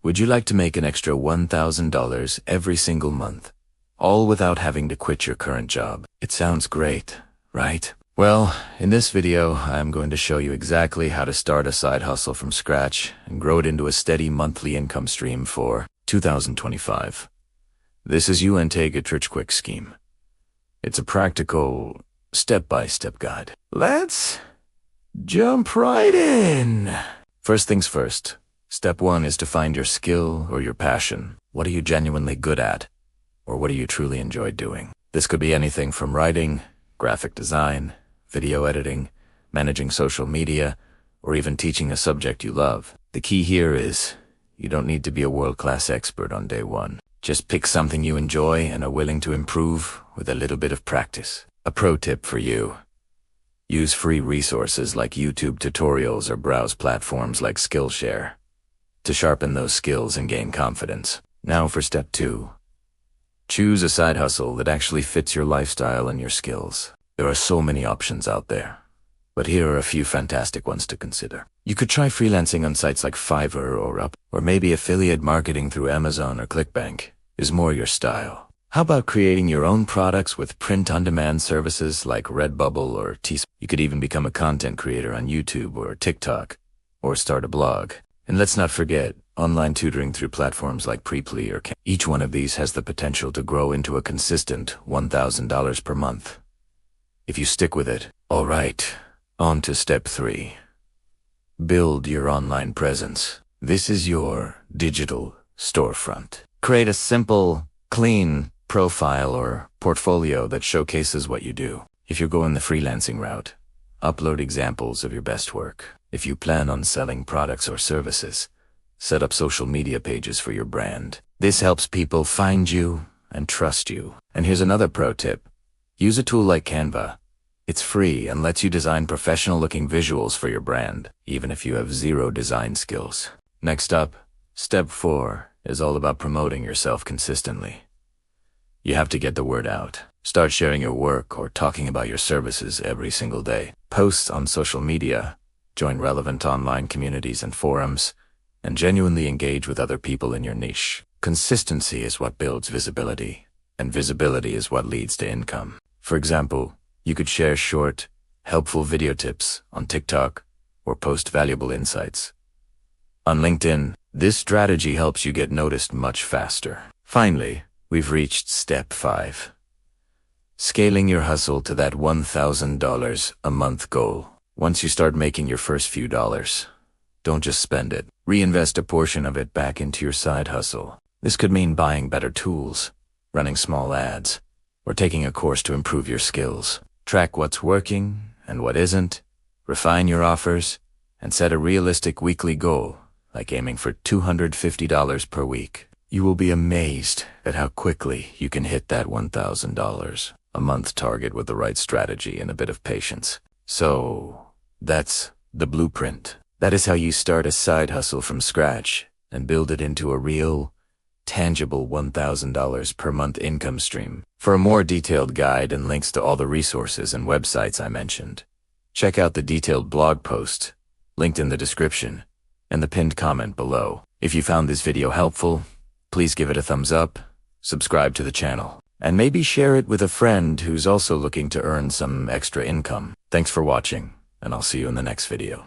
Would you like to make an extra $1,000 every single month, all without having to quit your current job? It sounds great, right? Well, in this video, I'm going to show you exactly how to start a side hustle from scratch and grow it into a steady monthly income stream for 2025. This is UNT Getrich Quick Scheme. It's a practical, step-by-step guide. Let's jump right in. First things first. Step 1 is to find your skill or your passion. What are you genuinely good at? Or what do you truly enjoy doing? This could be anything from writing, graphic design, video editing, managing social media, or even teaching a subject you love. The key here is you don't need to be a world-class expert on day one. Just pick something you enjoy and are willing to improve with a little bit of practice. A pro tip for you. Use free resources like YouTube tutorials or browse platforms like Skillshare to sharpen those skills and gain confidence. Now for step 2. Choose a side hustle that actually fits your lifestyle and your skills. There are so many options out there, but here are a few fantastic ones to consider. You could try freelancing on sites like Fiverr or Up, or maybe affiliate marketing through Amazon or ClickBank is more your style. How about creating your own products with print-on-demand services like Redbubble or Teespring? You could even become a content creator on YouTube or TikTok, or start a blog. And let's not forget online tutoring through platforms like Preply or Canva. Each one of these has the potential to grow into a consistent $1,000 per month if you stick with it. All right, on to step 3. Build your online presence. This is your digital storefront. Create a simple, clean profile or portfolio that showcases what you do. If you're going the freelancing route, upload examples of your best work. If you plan on selling products or services, set up social media pages for your brand. This helps people find you and trust you. And here's another pro tip. Use a tool like Canva. It's free and lets you design professional-looking visuals for your brand, even if you have zero design skills. Next up, step 4 is all about promoting yourself consistently. You have to get the word out. Start sharing your work or talking about your services every single day. Post on social media, join relevant online communities and forums, and genuinely engage with other people in your niche. Consistency is what builds visibility, and visibility is what leads to income. For example, you could share short, helpful video tips on TikTok or post valuable insights on LinkedIn. This strategy helps you get noticed much faster. Finally, we've reached step 5. Scaling your hustle to that $1,000 a month goal. Once you start making your first few dollars, don't just spend it. Reinvest a portion of it back into your side hustle. This could mean buying better tools, running small ads, or taking a course to improve your skills. Track what's working and what isn't, refine your offers, and set a realistic weekly goal, like aiming for $250 per week. You will be amazed at how quickly you can hit that $1,000 a month target with the right strategy and a bit of patience. So, that's the blueprint. That is how you start a side hustle from scratch and build it into a real, tangible $1,000 per month income stream. For a more detailed guide and links to all the resources and websites I mentioned, check out the detailed blog post linked in the description and the pinned comment below. If you found this video helpful, please give it a thumbs up, subscribe to the channel, and maybe share it with a friend who's also looking to earn some extra income. Thanks for watching, and I'll see you in the next video.